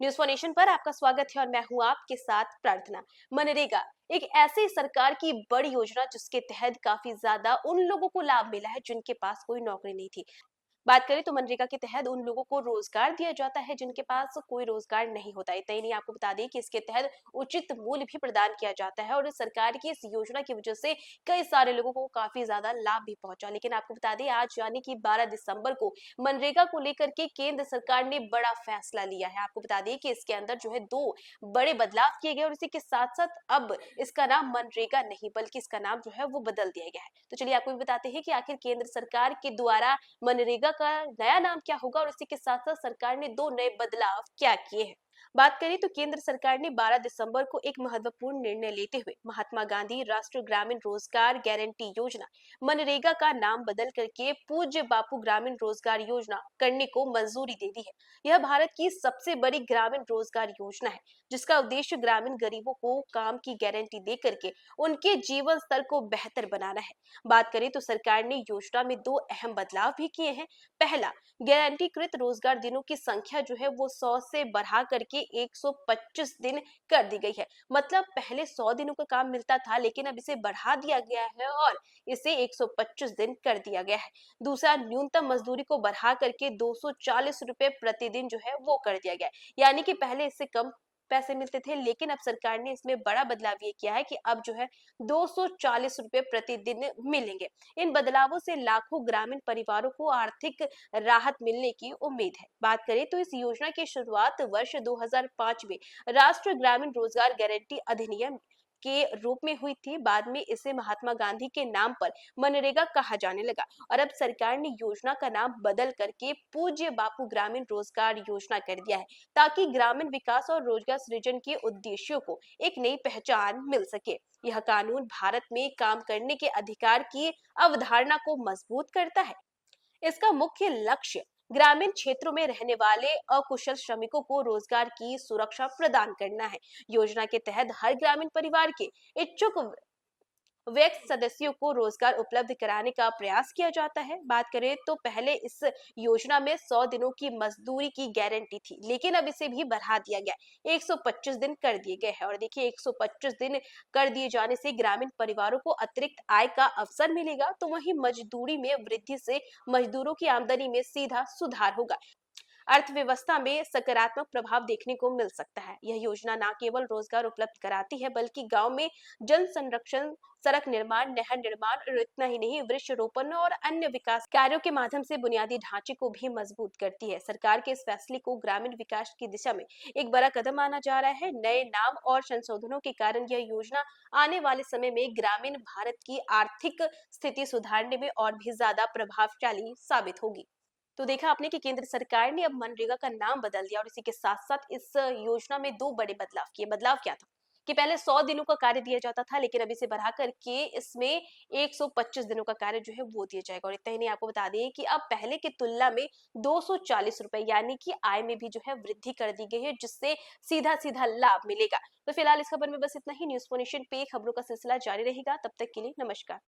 News for nation पर आपका स्वागत है और मैं हूं आपके साथ प्रार्थना। मनरेगा एक ऐसी सरकार की बड़ी योजना जिसके तहत काफी ज्यादा उन लोगों को लाभ मिला है जिनके पास कोई नौकरी नहीं थी। बात करें तो मनरेगा के तहत उन लोगों को रोजगार दिया जाता है जिनके पास कोई रोजगार नहीं होता। इतना ही नहीं, आपको बता दें कि इसके तहत उचित मूल्य भी प्रदान किया जाता है और सरकार की इस योजना की वजह से कई सारे लोगों को काफी ज्यादा लाभ भी पहुंचा। लेकिन आपको बता दें, आज यानी कि 12 दिसंबर को मनरेगा को लेकर के केंद्र सरकार ने बड़ा फैसला लिया है। आपको बता दें कि इसके अंदर जो है दो बड़े बदलाव किए गए और इसी के साथ साथ अब इसका नाम मनरेगा नहीं बल्कि इसका नाम जो है वो बदल दिया गया है। तो चलिए आपको भी बताते हैं कि आखिर केंद्र सरकार के द्वारा मनरेगा का नया नाम क्या होगा और इसी के साथ साथ सरकार ने दो नए बदलाव क्या किए हैं। बात करें तो केंद्र सरकार ने 12 दिसंबर को एक महत्वपूर्ण निर्णय लेते हुए महात्मा गांधी राष्ट्रीय ग्रामीण रोजगार गारंटी योजना मनरेगा का नाम बदल करके पूज्य बापू ग्रामीण रोजगार योजना करने को मंजूरी दे दी है। यह भारत की सबसे बड़ी ग्रामीण रोजगार योजना है जिसका उद्देश्य ग्रामीण गरीबों को काम की गारंटी दे करके उनके जीवन स्तर को बेहतर बनाना है। बात करें तो सरकार ने योजना में दो अहम बदलाव भी किए हैं। पहला, गारंटीकृत रोजगार दिनों की संख्या जो है वो 100 से बढ़ा करके 125 दिन कर दी गई है। मतलब पहले 100 दिनों का काम मिलता था लेकिन अब इसे बढ़ा दिया गया है और इसे 125 दिन कर दिया गया है। दूसरा, न्यूनतम मजदूरी को बढ़ा करके 240 रुपए प्रतिदिन जो है वो कर दिया गया है। यानी कि पहले इससे कम पैसे मिलते थे लेकिन अब सरकार ने इसमें बड़ा बदलाव ये किया है कि अब जो है 240 रुपए प्रतिदिन मिलेंगे। इन बदलावों से लाखों ग्रामीण परिवारों को आर्थिक राहत मिलने की उम्मीद है। बात करें तो इस योजना की शुरुआत वर्ष 2005 में राष्ट्रीय ग्रामीण रोजगार गारंटी अधिनियम के रूप में हुई थी। बाद में इसे महात्मा गांधी के नाम पर मनरेगा कहा जाने लगा और अब सरकार ने योजना का नाम बदल करके पूज्य बापू ग्रामीण रोजगार योजना कर दिया है ताकि ग्रामीण विकास और रोजगार सृजन के उद्देश्यों को एक नई पहचान मिल सके। यह कानून भारत में काम करने के अधिकार की अवधारणा को मजबूत करता है। इसका मुख्य लक्ष्य ग्रामीण क्षेत्रों में रहने वाले अकुशल श्रमिकों को रोजगार की सुरक्षा प्रदान करना है। योजना के तहत हर ग्रामीण परिवार के इच्छुक वयस्क सदस्यों को रोजगार उपलब्ध कराने का प्रयास किया जाता है। बात करें तो पहले इस योजना में 100 दिनों की मजदूरी की गारंटी थी लेकिन अब इसे भी बढ़ा दिया गया, 125 दिन कर दिए गए हैं। और देखिए 125 दिन कर दिए जाने से ग्रामीण परिवारों को अतिरिक्त आय का अवसर मिलेगा तो वहीं मजदूरी में वृद्धि से मजदूरों की आमदनी में सीधा सुधार होगा। अर्थव्यवस्था में सकारात्मक प्रभाव देखने को मिल सकता है। यह योजना न केवल रोजगार उपलब्ध कराती है बल्कि गांव में जल संरक्षण, सड़क निर्माण, नहर निर्माण और इतना ही नहीं, वृक्षारोपण और अन्य विकास कार्यों के माध्यम से बुनियादी ढांचे को भी मजबूत करती है। सरकार के इस फैसले को ग्रामीण विकास की दिशा में एक बड़ा कदम माना जा रहा है। नए नाम और संशोधनों के कारण यह योजना आने वाले समय में ग्रामीण भारत की आर्थिक स्थिति सुधारने में और भी ज्यादा प्रभावशाली साबित होगी। तो देखा आपने कि केंद्र सरकार ने अब मनरेगा का नाम बदल दिया और इसी के साथ साथ इस योजना में दो बड़े बदलाव किए। बदलाव क्या था कि पहले 100 दिनों का कार्य दिया जाता था लेकिन अब इसे बढ़ा करके इसमें 125 दिनों का कार्य जो है वो दिया जाएगा। और इतना ही नहीं, आपको बता दें कि अब पहले की तुलना में 240 रुपए यानी कि आय में भी जो है वृद्धि कर दी गई है जिससे सीधा सीधा लाभ मिलेगा। तो फिलहाल इस खबर में बस इतना ही। न्यूज फॉर नेशन पे खबरों का सिलसिला जारी रहेगा। तब तक के लिए नमस्कार।